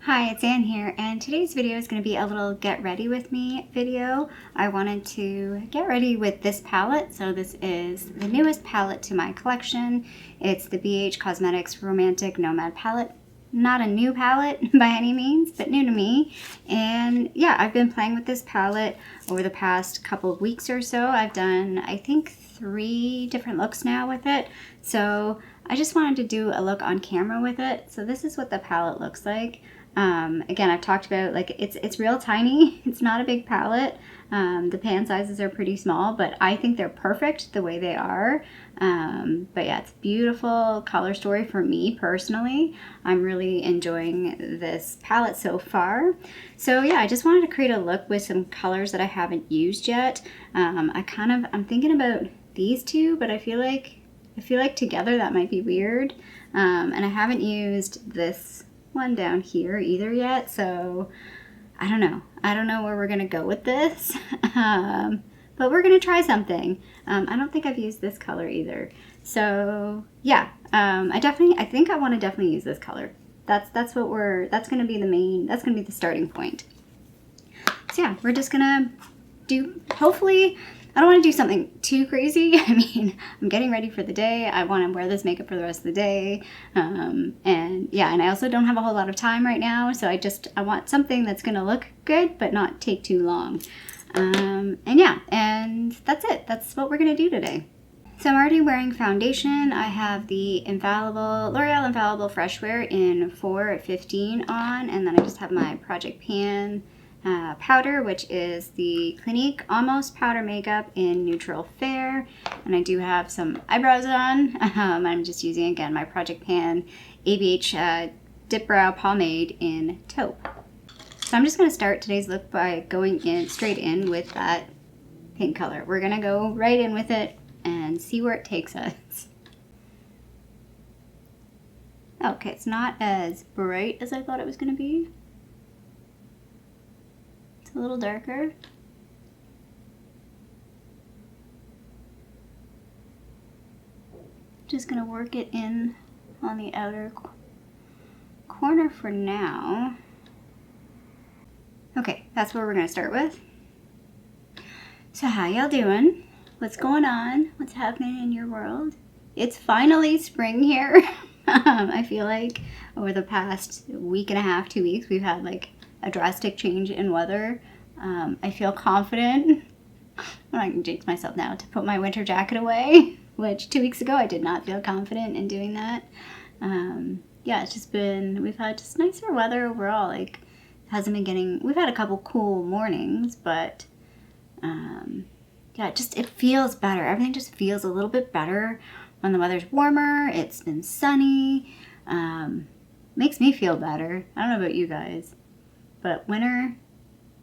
Hi, it's Anne here, and today's video is going to be a little get ready with me video. I wanted to get ready with this palette. So this is the newest palette to my collection. It's the BH Cosmetics Romantic Nomad palette. Not a new palette by any means, but new to me. And yeah, I've been playing with this palette over the past couple of weeks or so. I've done, I think, 3 different looks now with it. So I just wanted to do a look on camera with it. So this is what the palette looks like. Again, I've talked about, like, it's real tiny. It's not a big palette. The pan sizes are pretty small, but I think they're perfect the way they are. But yeah, it's a beautiful color story for me personally. I'm really enjoying this palette so far. So yeah, I just wanted to create a look with some colors that I haven't used yet. I'm thinking about these two, but I feel like together that might be weird. And I haven't used this one down here either yet, so I don't know where we're gonna go with this. But we're gonna try something. I don't think I've used this color either, so yeah, I think I want to definitely use this color. That's gonna be the starting point. So yeah, we're just gonna do, hopefully I don't want to do something too crazy. I mean, I'm getting ready for the day. I want to wear this makeup for the rest of the day. And yeah, and I also don't have a whole lot of time right now. So I want something that's going to look good, but not take too long. And yeah, and that's it. That's what we're going to do today. So I'm already wearing foundation. I have the L'Oreal Infallible Fresh Wear in 415 on. And then I just have my Project Pan powder, which is the Clinique Almost Powder Makeup in Neutral Fair. And I do have some eyebrows on. I'm just using, again, my Project Pan ABH Dipbrow Pomade in Taupe. So I'm just going to start today's look by going straight in with that pink color. We're going to go right in with it and see where it takes us. Okay, it's not as bright as I thought it was going to be. A little darker. Just gonna work it in on the outer corner for now. Okay, that's what we're gonna start with. So how y'all doing? What's going on? What's happening in your world? It's finally spring here. I feel like over the past week and a half, 2 weeks, we've had like a drastic change in weather. I feel confident, I'm not going to jinx myself now, to put my winter jacket away, which 2 weeks ago I did not feel confident in doing that. Yeah, it's just been, we've had just nicer weather overall. Like, we've had a couple cool mornings, but yeah, it feels better. Everything just feels a little bit better when the weather's warmer. It's been sunny. Makes me feel better. I don't know about you guys. But winter,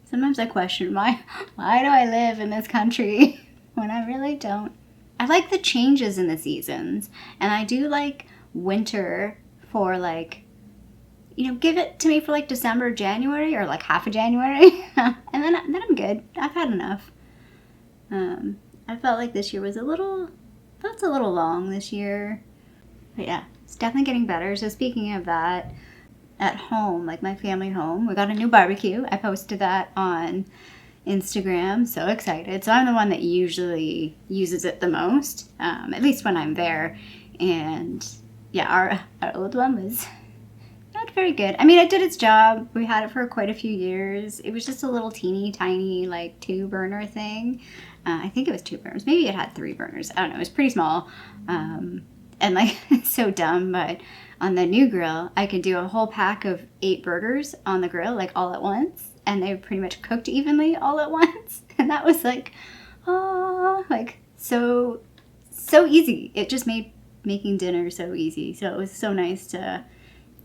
sometimes I question why do I live in this country when I really don't. I like the changes in the seasons, and I do like winter for like, give it to me for like December, January, or like half of January, and then I'm good. I've had enough. I felt like this year was a little long this year, but yeah, it's definitely getting better. So speaking of that, at home, like my family home, we got a new barbecue. I posted that on Instagram. So excited. So I'm the one that usually uses it the most, at least when I'm there. And yeah, our old one was not very good. I mean, it did its job. We had it for quite a few years. It was just a little teeny tiny like 2-burner thing. I think it was 2 burners. Maybe it had 3 burners. I don't know. It was pretty small. And like, it's so dumb, but on the new grill, I could do a whole pack of 8 burgers on the grill, like all at once. And they pretty much cooked evenly all at once. And that was like, oh, like so easy. It just made making dinner so easy. So it was so nice to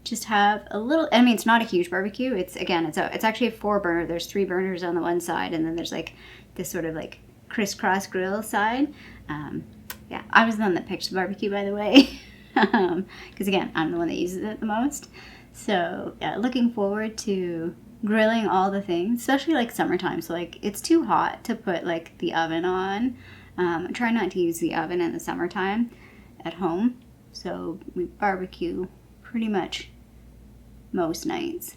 just have a little, I mean, it's not a huge barbecue. It's actually a 4-burner. There's 3 burners on the one side. And then there's like this sort of like crisscross grill side. Yeah, I was the one that picked the barbecue, by the way. Because again, I'm the one that uses it the most. So yeah, looking forward to grilling all the things, especially like summertime. So like it's too hot to put like the oven on. I try not to use the oven in the summertime at home. So we barbecue pretty much most nights.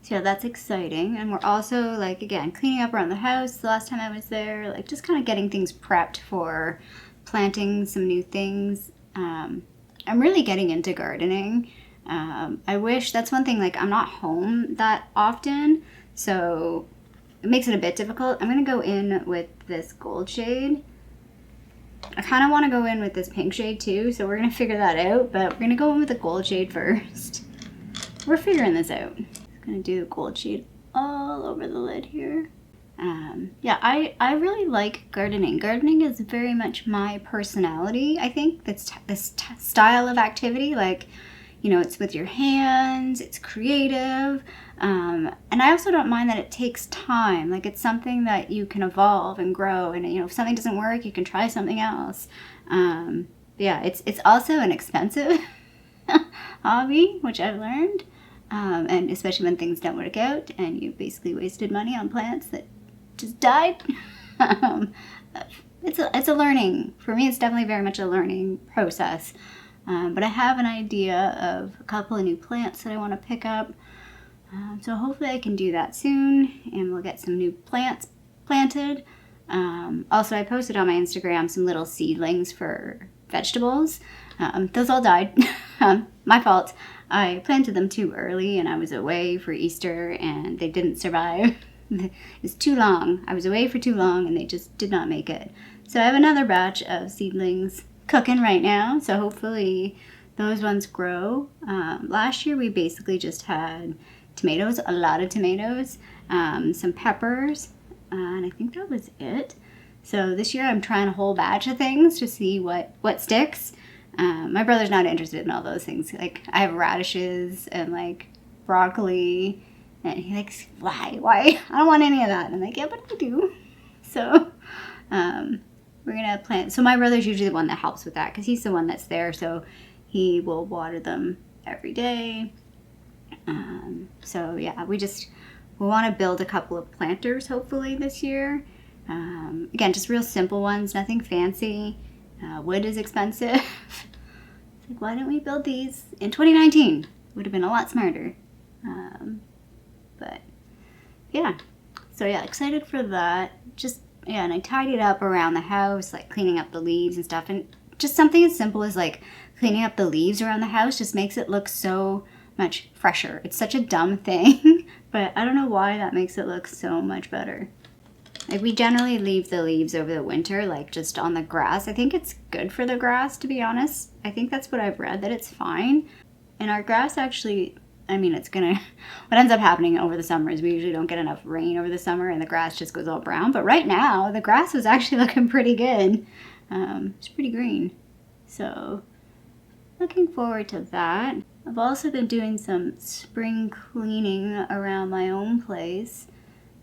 So yeah, that's exciting. And we're also like, again, cleaning up around the house the last time I was there, like just kind of getting things prepped for planting some new things. I'm really getting into gardening. I wish, that's one thing, like I'm not home that often, so it makes it a bit difficult. I'm going to go in with this gold shade. I kind of want to go in with this pink shade too, so we're going to figure that out, but we're going to go in with the gold shade first. We're figuring this out. I'm going to do the gold shade all over the lid here. Yeah, I really like gardening. Gardening is very much my personality, I think. That's this style of activity, like, you know, it's with your hands, it's creative, and I also don't mind that it takes time. Like, it's something that you can evolve and grow, and, you know, if something doesn't work, you can try something else. Yeah, it's also an expensive hobby, which I've learned, and especially when things don't work out, and you basically wasted money on plants that just died. It's a learning. For me, it's definitely very much a learning process. But I have an idea of a couple of new plants that I want to pick up. So hopefully I can do that soon, and we'll get some new plants planted. Also, I posted on my Instagram some little seedlings for vegetables. Those all died. My fault. I planted them too early, and I was away for Easter, and they didn't survive. It's too long. I was away for too long, and they just did not make it. So I have another batch of seedlings cooking right now, so hopefully those ones grow. Last year we basically just had tomatoes, a lot of tomatoes, some peppers, and I think that was it. So this year I'm trying a whole batch of things to see what sticks. My brother's not interested in all those things. Like, I have radishes and like broccoli, and he likes, why? I don't want any of that. And I'm like, yeah, but I do. So we're gonna plant. So my brother's usually the one that helps with that, because he's the one that's there, so he will water them every day. So yeah, we want to build a couple of planters hopefully this year. Again, just real simple ones, nothing fancy. Wood is expensive. It's like, why didn't we build these in 2019? Would have been a lot smarter. But yeah, so yeah, excited for that. Just, yeah, and I tidied up around the house, like cleaning up the leaves and stuff, and just something as simple as like cleaning up the leaves around the house just makes it look so much fresher. It's such a dumb thing, but I don't know why that makes it look so much better. Like, we generally leave the leaves over the winter, like just on the grass. I think it's good for the grass, to be honest. I think that's what I've read, that it's fine. And our grass actually, I mean, what ends up happening over the summer is we usually don't get enough rain over the summer, and the grass just goes all brown. But right now, the grass is actually looking pretty good. It's pretty green. So, looking forward to that. I've also been doing some spring cleaning around my own place.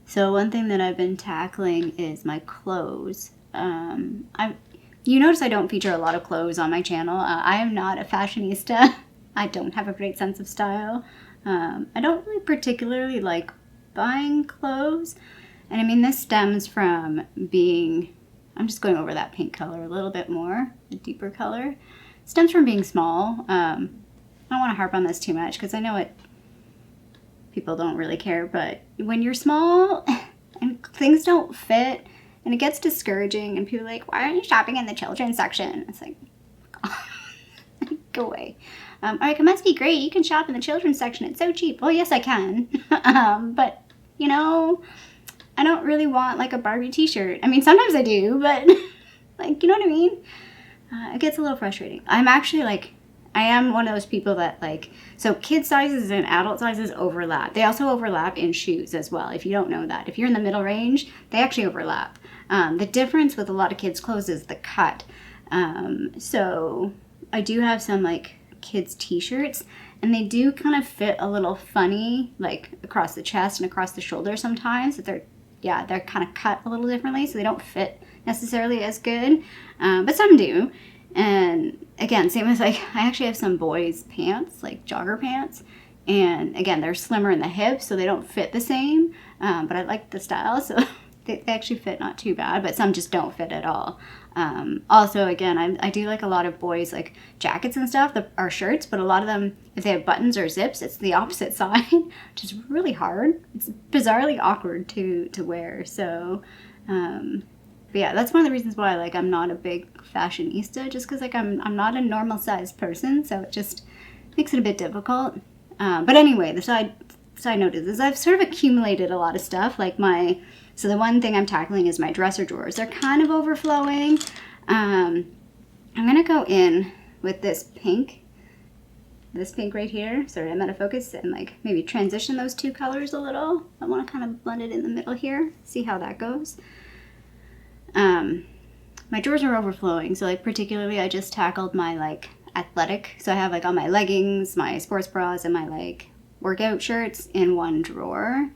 So one thing that I've been tackling is my clothes. You notice I don't feature a lot of clothes on my channel. I am not a fashionista. I don't have a great sense of style. I don't really particularly like buying clothes. And I mean, this stems from being, I'm just going over that pink color a little bit more, the deeper color. It stems from being small. I don't want to harp on this too much, because I know people don't really care, but when you're small and things don't fit and it gets discouraging, and people are like, why aren't you shopping in the children's section? It's like, go away. Like, it must be great, you can shop in the children's section, it's so cheap. Well, yes, I can. But, you know, I don't really want like a Barbie t-shirt. I mean, sometimes I do, but like, you know what I mean? It gets a little frustrating. I am one of those people that, like, so kid sizes and adult sizes overlap. They also overlap in shoes as well, if you don't know that. If you're in the middle range, they actually overlap. The difference with a lot of kids' clothes is the cut. So I do have some, like, kids' t-shirts, and they do kind of fit a little funny, like, across the chest and across the shoulder sometimes. They're kind of cut a little differently, so they don't fit necessarily as good. But some do. And again, same as, like, I actually have some boys' pants, like jogger pants, and again, they're slimmer in the hips, so they don't fit the same, but I like the style, so they actually fit not too bad, but some just don't fit at all. Also, again, I do like a lot of boys like jackets and stuff that are shirts, but a lot of them, if they have buttons or zips, it's the opposite side, which is really hard. It's bizarrely awkward to wear. So, but yeah, that's one of the reasons why like I'm not a big fashionista, just because like I'm not a normal sized person, so it just makes it a bit difficult. But anyway, the side note is I've sort of accumulated a lot of stuff. Like so the one thing I'm tackling is my dresser drawers. They're kind of overflowing. I'm gonna go in with this pink right here. Sorry, I'm out of focus, and like maybe transition those two colors a little. I want to kind of blend it in the middle here. See how that goes. My drawers are overflowing, so like particularly I just tackled my like athletic. So I have like all my leggings, my sports bras, and my like workout shirts in one drawer.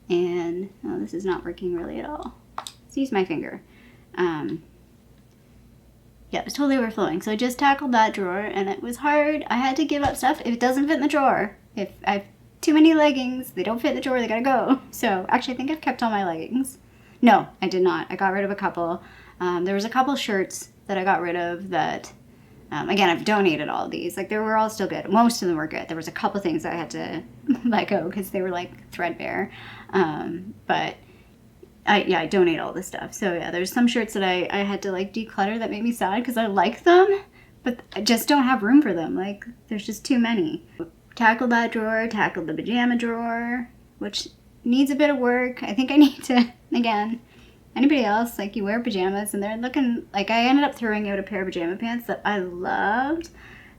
And oh, this is not working really at all. Let's use my finger. Yeah, it's totally overflowing. So I just tackled that drawer, and it was hard. I had to give up stuff if it doesn't fit in the drawer. If I have too many leggings, they don't fit in the drawer, they gotta go. So actually I think I've kept all my leggings. No, I did not. I got rid of a couple. There was a couple shirts that I got rid of that, again, I've donated all of these. Like, they were all still good. Most of them were good. There was a couple things I had to let go because they were, like, threadbare. But, I donate all this stuff. So, yeah, there's some shirts that I had to, like, declutter that made me sad because I like them, but I just don't have room for them. Like, there's just too many. Tackled that drawer, tackled the pajama drawer, which needs a bit of work. I think I need to, again, anybody else, like you wear pajamas and they're looking, like I ended up throwing out a pair of pajama pants that I loved.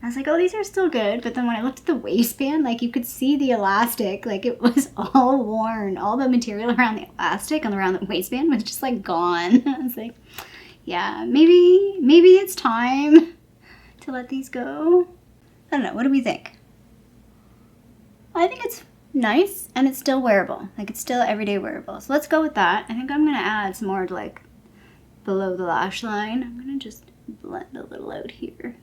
I was like, oh, these are still good. But then when I looked at the waistband, like you could see the elastic, like it was all worn. All the material around the elastic and around the waistband was just like gone. I was like, yeah, maybe it's time to let these go. I don't know, what do we think? I think it's nice and it's still wearable. Like it's still everyday wearable. So let's go with that. I think I'm gonna add some more like below the lash line. I'm gonna just blend a little out here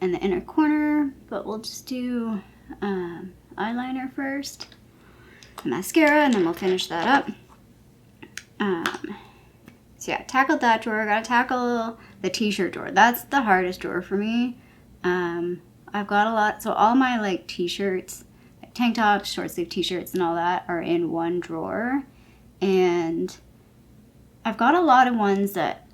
in the inner corner, but we'll just do eyeliner first, mascara, and then we'll finish that up. So yeah, tackled that drawer. Gotta tackle the t-shirt drawer. That's the hardest drawer for me. I've got a lot, so all my like t-shirts, like tank tops, short sleeve t-shirts and all that are in one drawer. And I've got a lot of ones that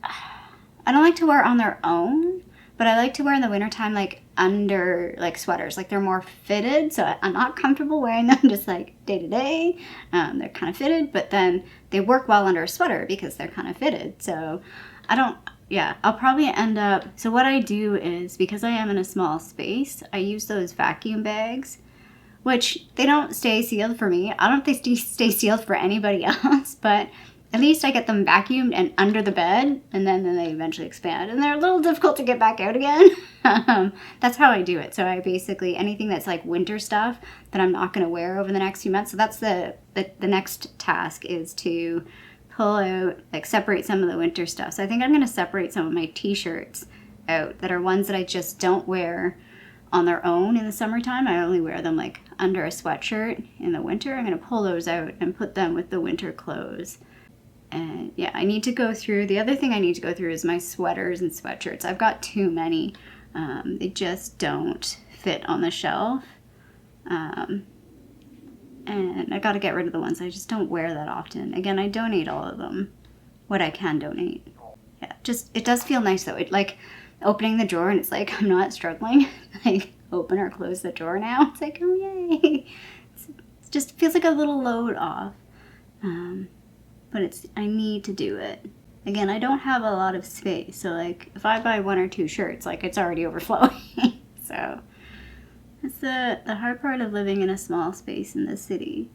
I don't like to wear on their own, but I like to wear in the wintertime like under like sweaters. Like they're more fitted, so I'm not comfortable wearing them just like day to day. They're kind of fitted, but then they work well under a sweater because they're kind of fitted. So I'll probably end up, so what I do is, because I am in a small space, I use those vacuum bags, which they don't stay sealed for me. I don't know if they stay sealed for anybody else, but at least I get them vacuumed and under the bed, and then they eventually expand. And they're a little difficult to get back out again. That's how I do it. So I basically, anything that's like winter stuff that I'm not going to wear over the next few months, so that's the next task is to pull out, like separate some of the winter stuff. So I think I'm going to separate some of my t-shirts out that are ones that I just don't wear on their own in the summertime. I only wear them like under a sweatshirt in the winter. I'm going to pull those out and put them with the winter clothes. And yeah, I need to go through, the other thing I need to go through is my sweaters and sweatshirts. I've got too many. They just don't fit on the shelf. And I got to get rid of the ones I just don't wear that often. Again, I donate all of them, what I can donate. Yeah, just, it does feel nice though. It like opening the drawer and it's like, I'm not struggling. Like open or close the drawer now. It's like, oh yay. It just feels like a little load off. But I need to do it. Again, I don't have a lot of space. So like if I buy one or two shirts, like it's already overflowing. So it's the hard part of living in a small space in the city.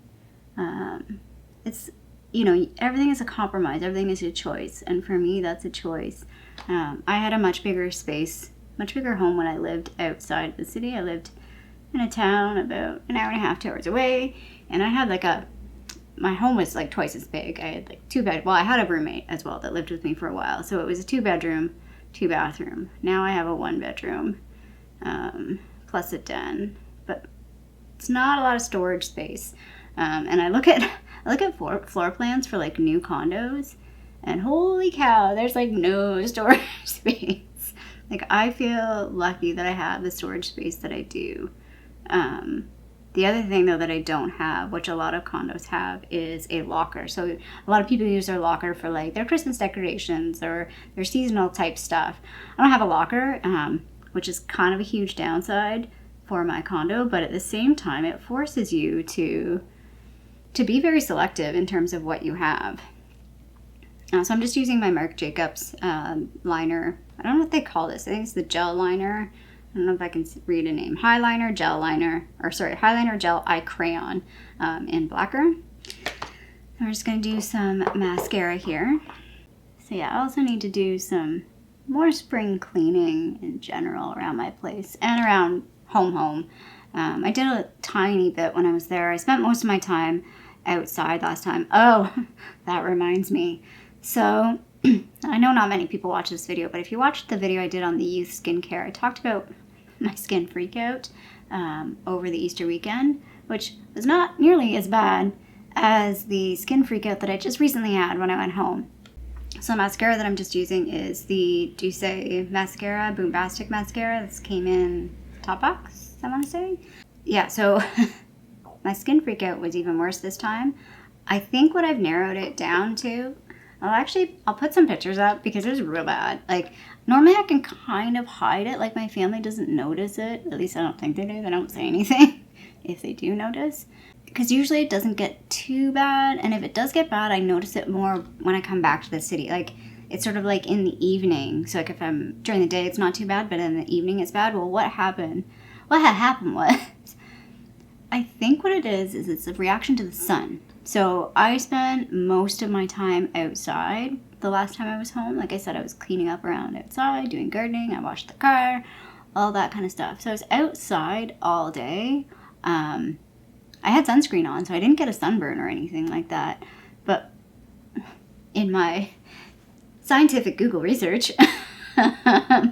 It's, you know, everything is a compromise. Everything is a choice. And for me, that's a choice. I had a much bigger space, much bigger home when I lived outside the city. I lived in a town about an hour and a half, 2 hours away. And I had like my home was like twice as big. I had like I had a roommate as well that lived with me for a while. So it was a 2-bedroom, 2-bathroom. Now I have a 1-bedroom. Plus a den, but it's not a lot of storage space. And I look at floor plans for like new condos, and holy cow, there's like no storage space. Like, I feel lucky that I have the storage space that I do. The other thing, though, that I don't have, which a lot of condos have, is a locker. So a lot of people use their locker for like their Christmas decorations or their seasonal type stuff. I don't have a locker, which is kind of a huge downside for my condo, but at the same time, it forces you to be very selective in terms of what you have. So I'm just using my Marc Jacobs liner. I don't know what they call this. I think it's the gel liner. I don't know if I can read a name. Highliner, gel liner, or sorry, Highliner gel eye crayon in Blacquer. I'm just going to do some mascara here. So yeah, I also need to do some more spring cleaning in general around my place and around home. I did a tiny bit when I was there. I spent most of my time outside last time. Oh, that reminds me. So I know not many people watch this video, but if you watched the video I did on the youth skincare, I talked about my skin freakout over the Easter weekend, which was not nearly as bad as the skin freakout that I just recently had when I went home. So the mascara that I'm just using is the Doucce mascara, Boomtasic mascara. This came in top box, I want to say. Yeah, so my skin freakout was even worse this time. I think what I've narrowed it down to, I'll put some pictures up because it was real bad. Like, normally I can kind of hide it. Like, my family doesn't notice it. At least I don't think they do. They don't say anything if they do notice. Because usually it doesn't get too bad. And if it does get bad, I notice it more when I come back to the city. Like, it's sort of like in the evening. So, like, if I'm during the day, it's not too bad. But in the evening, it's bad. Well, what happened? What had happened was, I think what it is it's a reaction to the sun. So I spent most of my time outside the last time I was home. Like I said, I was cleaning up around outside, doing gardening. I washed the car, all that kind of stuff. So I was outside all day. I had sunscreen on, so I didn't get a sunburn or anything like that. But in my scientific Google research, I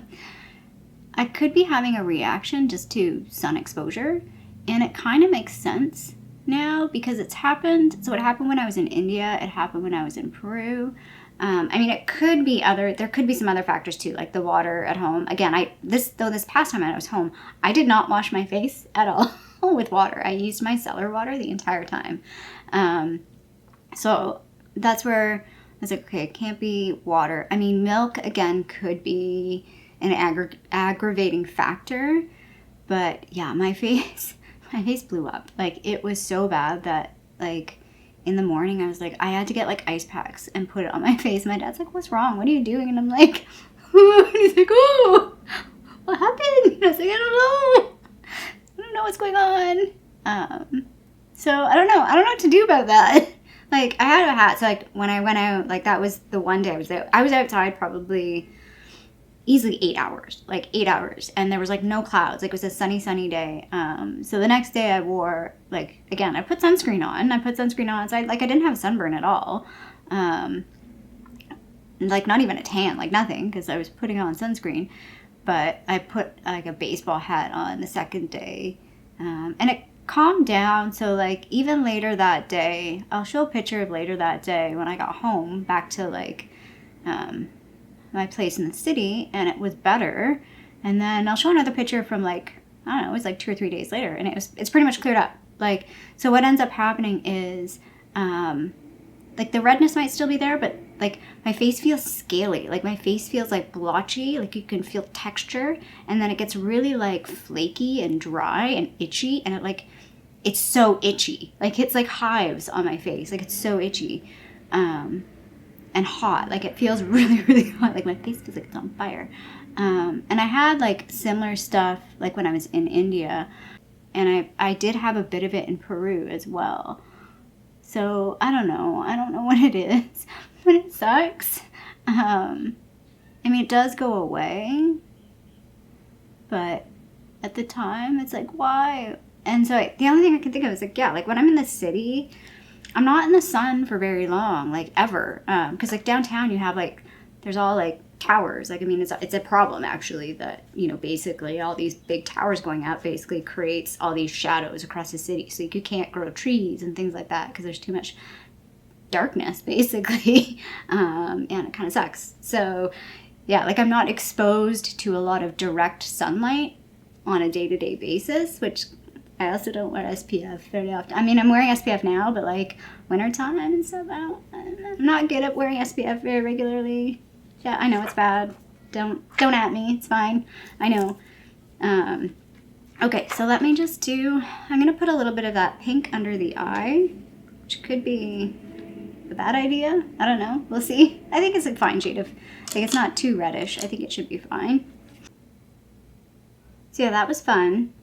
could be having a reaction just to sun exposure. And it kind of makes sense now because it's happened. So it happened when I was in India. It happened when I was in Peru. I mean, there could be some other factors too, like the water at home. Again, this past time I was home, I did not wash my face at all with water. I used my cellar water the entire time. So that's where I was like, okay, it can't be water. I mean, milk, again, could be an aggravating factor. But yeah, my face blew up. Like, it was so bad that, like, in the morning I was like, I had to get, like, ice packs and put it on my face. My dad's like, what's wrong? What are you doing? And I'm like, and he's like, oh, what happened? And I was like, I don't know what's going on. So I don't know what to do about that. Like, I had a hat, so, like, when I went out, like, that was the one day I was out. I was outside probably easily 8 hours, and there was like no clouds. Like, it was a sunny day. So the next day I wore, like, again, I put sunscreen on. So I didn't have a sunburn at all. Like, not even a tan, like nothing, because I was putting on sunscreen. But I put like a baseball hat on the second day, and it calmed down. So, like, even later that day, I'll show a picture of later that day when I got home back to, like, my place in the city, and it was better. And then I'll show another picture from, like, I don't know, it was like 2 or 3 days later, and it's pretty much cleared up. Like, so what ends up happening is, like, the redness might still be there, but, like, my face feels scaly. Like, my face feels, like, blotchy. Like, you can feel texture, and then it gets really, like, flaky and dry and itchy, and it's so itchy. Like, it's like hives on my face. Like, it's so itchy. And hot. Like, it feels really, really hot. Like, my face feels like it's on fire. And I had, like, similar stuff, like, when I was in India. And I did have a bit of it in Peru as well. So, I don't know what it is. But it sucks. I mean, it does go away. But at the time, it's like, why? And so the only thing I can think of is, like, yeah, like, when I'm in the city, I'm not in the sun for very long, like, ever. Because, like, downtown you have, like, there's all, like, towers. Like, I mean, it's a problem, actually, that, you know, basically all these big towers going out basically creates all these shadows across the city. So you can't grow trees and things like that because there's too much darkness basically. And it kind of sucks. So yeah, like I'm not exposed to a lot of direct sunlight on a day-to-day basis, which I also don't wear SPF very often. I mean, I'm wearing SPF now, but like wintertime and stuff, I'm not good at wearing SPF very regularly. Yeah, I know it's bad. Don't at me. It's fine. I know. Okay, so let me just do, I'm going to put a little bit of that pink under the eye, which could be a bad idea. I don't know. We'll see. I think it's a fine shade of, like, it's not too reddish. I think it should be fine. So yeah, that was fun.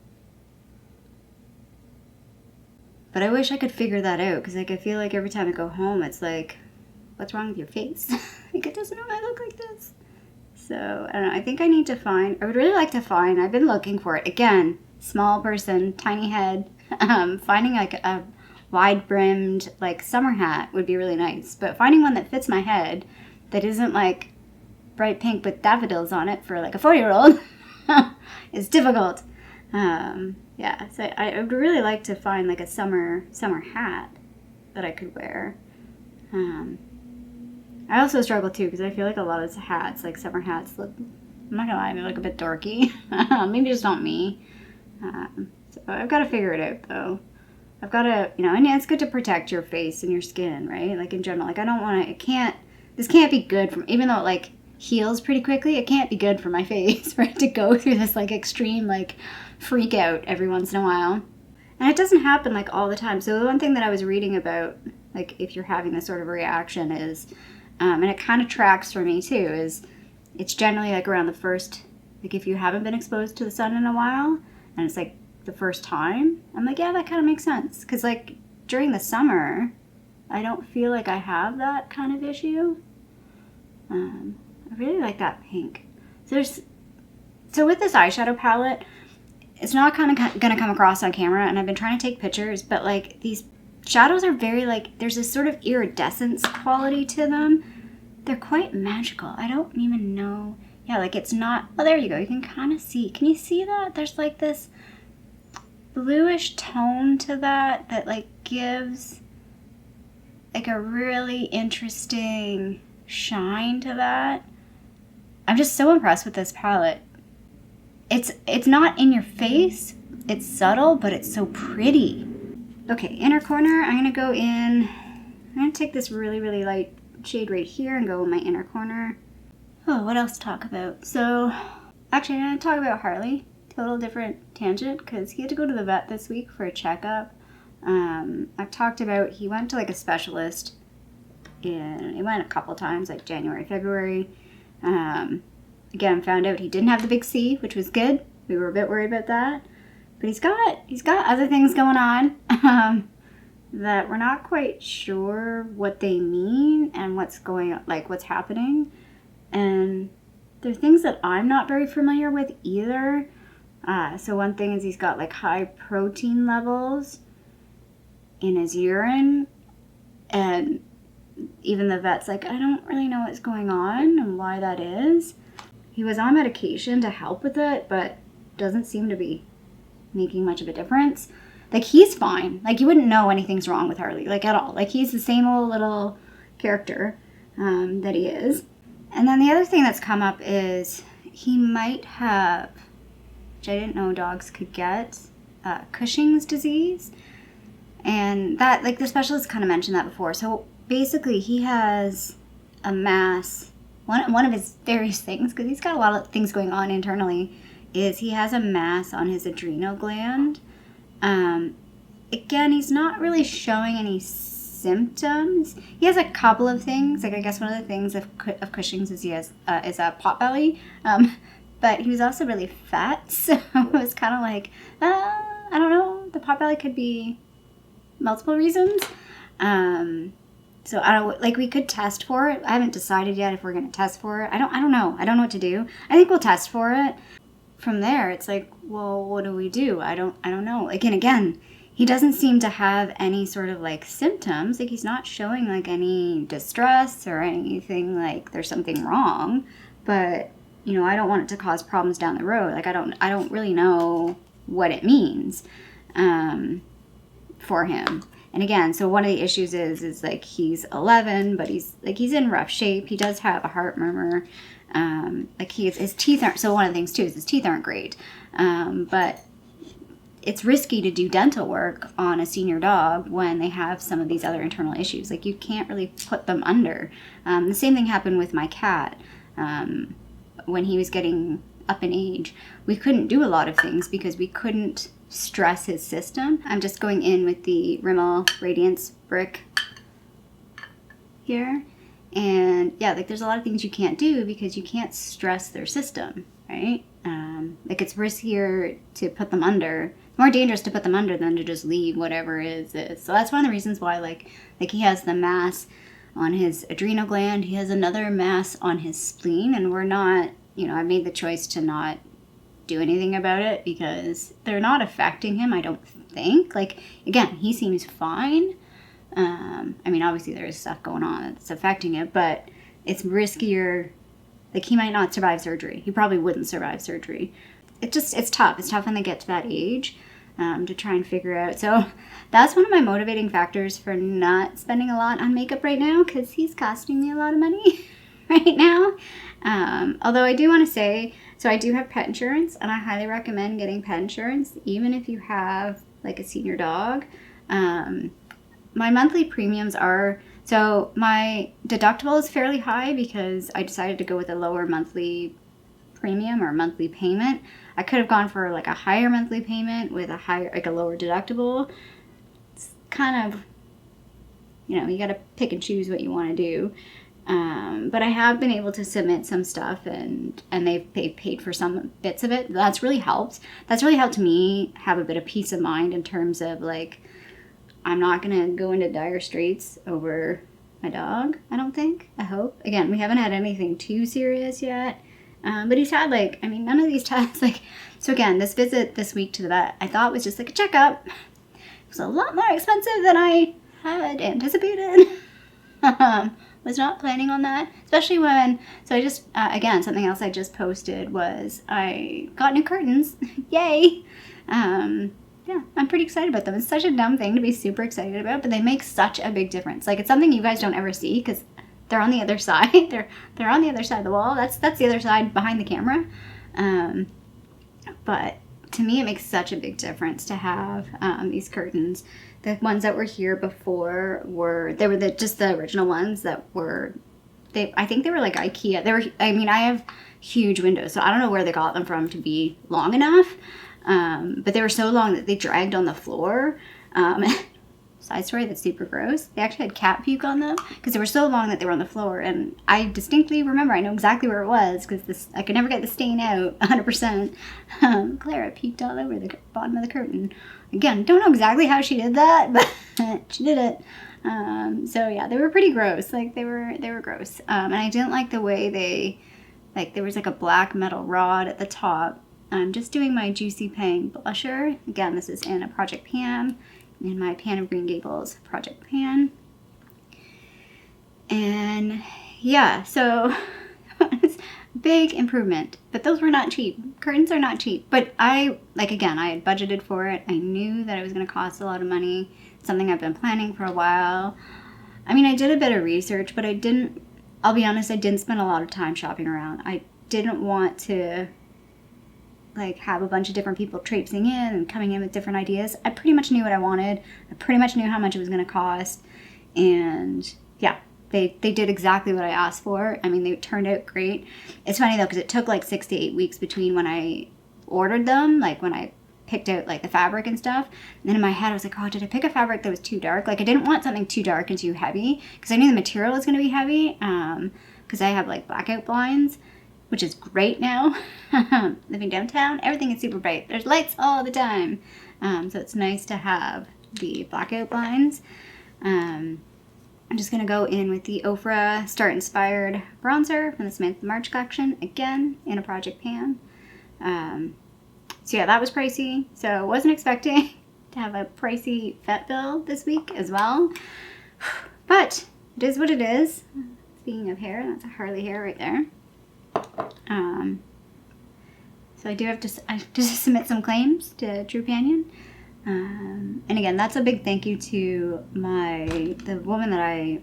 But I wish I could figure that out, because like I feel like every time I go home, it's like, what's wrong with your face? Like it doesn't always look like this. So I don't know. I think I need to find, I would really like to find, I've been looking for it. Again, small person, tiny head. Finding like a wide brimmed like summer hat would be really nice. But finding one that fits my head that isn't like bright pink with daffodils on it for like a 4-year-old is difficult. Yeah, so I would really like to find like a summer hat that I could wear. I also struggle too because I feel like a lot of hats, like summer hats, look, I'm not gonna lie, they look a bit dorky. Maybe just not me. So I've got to figure it out though. I've got to, you know, and it's good to protect your face and your skin, right? Like in general, like I don't want to, this can't be good for, even though it like heals pretty quickly, it can't be good for my face for it to go through this like extreme like freak out every once in a while. And it doesn't happen like all the time. So the one thing that I was reading about, like if you're having this sort of reaction is, and it kind of tracks for me too, is it's generally like around the first, like if you haven't been exposed to the sun in a while and it's like the first time, I'm like, yeah, that kind of makes sense. Because like during the summer, I don't feel like I have that kind of issue. I really like that pink. So with this eyeshadow palette, it's not kind of going to come across on camera, and I've been trying to take pictures, but like these shadows are very like, there's this sort of iridescence quality to them. They're quite magical. I don't even know. Yeah, like it's not, oh, there you go. You can kind of see. Can you see that? There's like this bluish tone to that like gives like a really interesting shine to that. I'm just so impressed with this palette. It's not in your face, it's subtle, but it's so pretty. Okay, inner corner, I'm gonna go in, I'm gonna take this really, really light shade right here and go in my inner corner. Oh, what else to talk about? So, actually I'm gonna talk about Harley. Total different tangent, because he had to go to the vet this week for a checkup. I've talked about, he went to like a specialist, and he went a couple times, like January, February. Again, found out he didn't have the big C, which was good. We were a bit worried about that. But he's got other things going on that we're not quite sure what they mean and what's going on, like what's happening. And they're things that I'm not very familiar with either. So one thing is he's got like high protein levels in his urine, and even the vet's like, I don't really know what's going on and why that is. He was on medication to help with it, but doesn't seem to be making much of a difference. Like he's fine. Like you wouldn't know anything's wrong with Harley, like at all. Like he's the same old little character that he is. And then the other thing that's come up is he might have, which I didn't know dogs could get, Cushing's disease. And that, like the specialist kind of mentioned that before. So basically he has a mass, one of his various things, because he's got a lot of things going on internally, is he has a mass on his adrenal gland. Again, he's not really showing any symptoms. He has a couple of things. Like I guess one of the things of Cushing's is he has is a pot belly. But he was also really fat, so it was kind of like, I don't know. The pot belly could be multiple reasons. So I don't, like we could test for it. I haven't decided yet if we're gonna test for it. I don't know. I don't know what to do. I think we'll test for it. From there, it's like, well, what do we do? I don't know. Again, he doesn't seem to have any sort of like symptoms. Like he's not showing like any distress or anything like there's something wrong. But you know, I don't want it to cause problems down the road. Like I don't really know what it means for him. And again, so one of the issues is like he's 11, but he's in rough shape. He does have a heart murmur. Like his teeth aren't, so one of the things too is his teeth aren't great. But it's risky to do dental work on a senior dog when they have some of these other internal issues. Like you can't really put them under. The same thing happened with my cat. When he was getting up in age, we couldn't do a lot of things because we couldn't stress his system. I'm just going in with the Rimmel Radiance brick here. And yeah, like there's a lot of things you can't do because you can't stress their system, right? Like it's riskier to put them under, more dangerous to put them under than to just leave whatever is. So that's one of the reasons why like he has the mass on his adrenal gland. He has another mass on his spleen, and we're not, you know, I've made the choice to not do anything about it because they're not affecting him, I don't think. Like, again, he seems fine. I mean, obviously there is stuff going on that's affecting it, but it's riskier. Like, he might not survive surgery. He probably wouldn't survive surgery. It's tough. It's tough when they get to that age to try and figure out. So that's one of my motivating factors for not spending a lot on makeup right now, because he's costing me a lot of money right now. Although I do want to say, so I do have pet insurance, and I highly recommend getting pet insurance, even if you have like a senior dog. My monthly premiums are, so my deductible is fairly high because I decided to go with a lower monthly premium or monthly payment. I could have gone for like a higher monthly payment with a higher, like a lower deductible. It's kind of, you know, you got to pick and choose what you want to do. But I have been able to submit some stuff, and they've paid for some bits of it. That's really helped. That's really helped me have a bit of peace of mind in terms of like, I'm not going to go into dire straits over my dog, I don't think. I hope. Again, we haven't had anything too serious yet. But he's had like, I mean, none of these tests, like, so again, this visit this week to the vet, I thought was just like a checkup. It was a lot more expensive than I had anticipated. Was not planning on that, especially when, so I just, again, something else I just posted was I got new curtains. Yay. Yeah, I'm pretty excited about them. It's such a dumb thing to be super excited about, but they make such a big difference. Like, it's something you guys don't ever see because they're on the other side. They're on the other side of the wall. That's the other side behind the camera. But to me, it makes such a big difference to have these curtains. The ones that were here before were just the original ones that were, I think they were like IKEA. I have huge windows, so I don't know where they got them from to be long enough. But they were so long that they dragged on the floor. Side story that's super gross. They actually had cat puke on them because they were so long that they were on the floor. And I distinctly remember, I know exactly where it was because I could never get the stain out 100%. Clara puked all over the bottom of the curtain. Again, don't know exactly how she did that, but she did it. So yeah, they were pretty gross. Like they were gross. And I didn't like the way there was like a black metal rod at the top. I'm just doing my Juicy Pang blusher. Again, this is in a Project Pan, in my Pan of Green Gables Project Pan. And yeah, so it's big improvement, but those were not cheap. Curtains are not cheap, but I had budgeted for it. I knew that it was going to cost a lot of money. It's something I've been planning for a while. I mean, I did a bit of research, but I'll be honest, I didn't spend a lot of time shopping around. I didn't want to like have a bunch of different people traipsing in and coming in with different ideas. I pretty much knew what I wanted. I pretty much knew how much it was going to cost. And yeah, they did exactly what I asked for. I mean, they turned out great. It's funny though, because it took like 6 to 8 weeks between when I ordered them, like when I picked out like the fabric and stuff. And then in my head, I was like, oh, did I pick a fabric that was too dark? Like I didn't want something too dark and too heavy because I knew the material was going to be heavy because I have like blackout blinds, which is great now. Living downtown, everything is super bright. There's lights all the time. So it's nice to have the blackout blinds. I'm just going to go in with the Ofra Start Inspired Bronzer from the Samantha March collection, again, in a Project Pan. So yeah, that was pricey. So I wasn't expecting to have a pricey vet bill this week as well. But it is what it is. Speaking of hair, that's a Harley hair right there. So I have to submit some claims to True Canyon. And again, that's a big thank you to the woman that I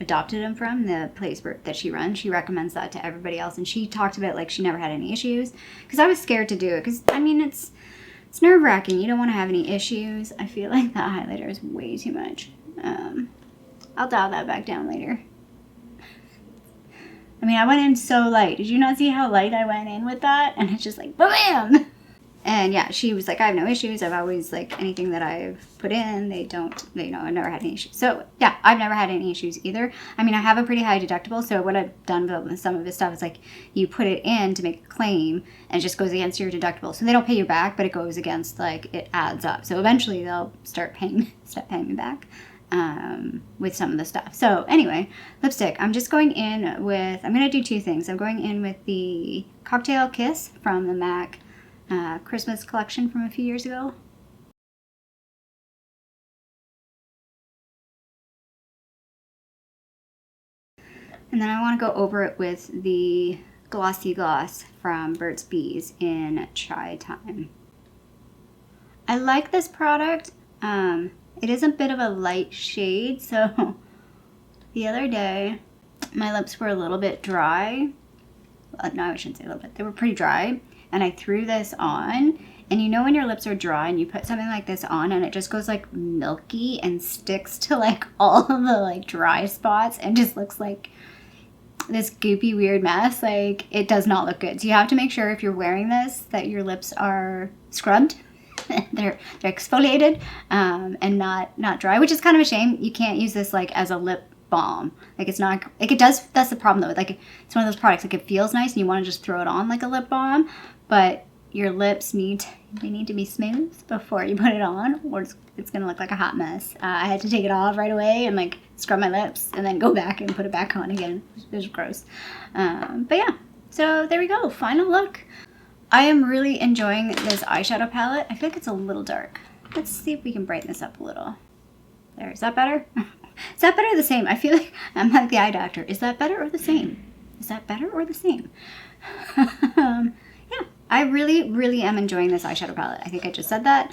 adopted him from, the place that she runs. She recommends that to everybody else, and she talked about like she never had any issues, because I was scared to do it, because I mean it's nerve-wracking. You don't want to have any issues. I feel like that highlighter is way too much. I'll dial that back down later. I mean, I went in so light. Did you not see how light I went in with that? And it's just like bam. And yeah, she was like, I have no issues. I've always, like, anything that I've put in, I've never had any issues. So yeah, I've never had any issues either. I mean, I have a pretty high deductible, so what I've done with some of this stuff is like, you put it in to make a claim, and it just goes against your deductible. So they don't pay you back, but it goes against, like, it adds up. So eventually they'll start paying me back with some of the stuff. So anyway, lipstick. I'm just going in with, I'm going to do two things. I'm going in with the Cocktail Kiss from the MAC Christmas collection from a few years ago. And then I want to go over it with the Glossy Gloss from Burt's Bees in Chai Time. I like this product. It is a bit of a light shade, so the other day my lips were a little bit dry. No, I shouldn't say a little bit. They were pretty dry. And I threw this on, and you know when your lips are dry and you put something like this on and it just goes like milky and sticks to like all of the like dry spots and just looks like this goopy weird mess. Like, it does not look good. So you have to make sure if you're wearing this that your lips are scrubbed. they're exfoliated and not dry, which is kind of a shame. You can't use this like as a lip balm. Like, it's not like it does. That's the problem though. Like, it's one of those products, like, it feels nice and you want to just throw it on like a lip balm, but your lips need to be smooth before you put it on, or it's gonna look like a hot mess. I had to take it off right away and like scrub my lips and then go back and put it back on again. It was gross. But yeah, so there we go. Final look. I am really enjoying this eyeshadow palette. I feel like it's a little dark. Let's see if we can brighten this up a little. There, is that better? Is that better or the same? I feel like I'm like the eye doctor. Is that better or the same? Is that better or the same? Yeah, I really, really am enjoying this eyeshadow palette. I think I just said that.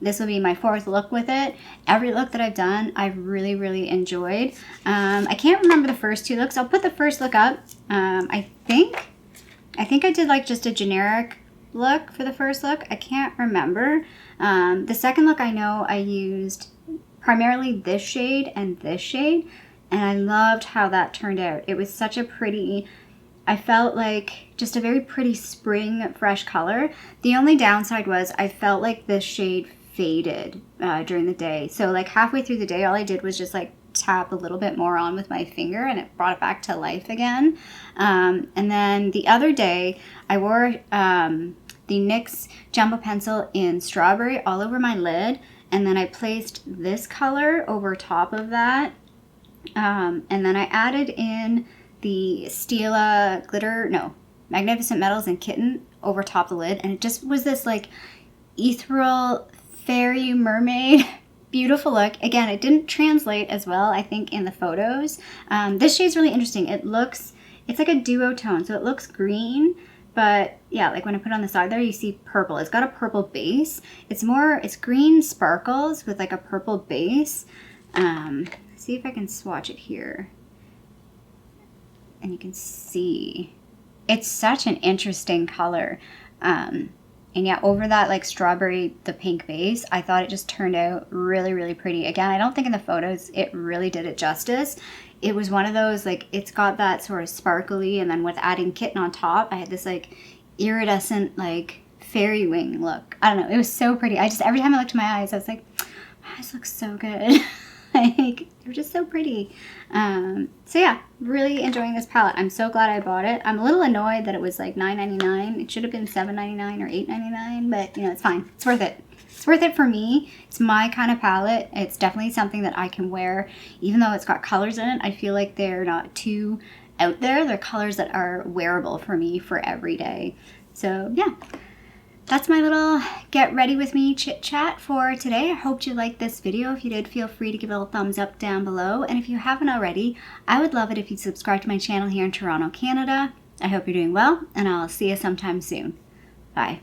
This will be my fourth look with it. Every look that I've done, I've really, really enjoyed. I can't remember the first two looks. I'll put the first look up. I think I did like just a generic look for the first look. I can't remember. The second look, I know I used primarily this shade and this shade, and I loved how that turned out. It was such a pretty, I felt like just a very pretty spring fresh color. The only downside was I felt like this shade faded during the day. So like halfway through the day, all I did was just like tap a little bit more on with my finger and it brought it back to life again. And then the other day I wore the NYX Jumbo Pencil in Strawberry all over my lid, and then I placed this color over top of that, and then I added in the Stila Magnificent Metals and Kitten over top of the lid, and it just was this like ethereal fairy mermaid beautiful look. Again, it didn't translate as well, I think, in the photos. This shade's really interesting. It's like a duotone, so it looks green, but yeah, like when I put it on the side there, you see purple. It's got a purple base. It's green sparkles with like a purple base. See if I can swatch it here. And you can see it's such an interesting color. And yeah, over that like strawberry, the pink base, I thought it just turned out really, really pretty. Again, I don't think in the photos it really did it justice. It was one of those, like, it's got that sort of sparkly, and then with adding kitten on top, I had this like iridescent like fairy wing look. I don't know, it was so pretty. Every time I looked at my eyes, I was like, my eyes look so good. Like, they're just so pretty. So yeah, really enjoying this palette. I'm so glad I bought it. I'm a little annoyed that it was like $9.99. It should have been $7.99 or $8.99, but you know, it's fine. It's worth it. It's worth it for me. It's my kind of palette. It's definitely something that I can wear. Even though it's got colors in it, I feel like they're not too out there. They're colors that are wearable for me for every day. So yeah, that's my little get ready with me chit chat for today. I hope you liked this video. If you did, feel free to give it a thumbs up down below. And if you haven't already, I would love it if you'd subscribe to my channel here in Toronto, Canada. I hope you're doing well, and I'll see you sometime soon. Bye.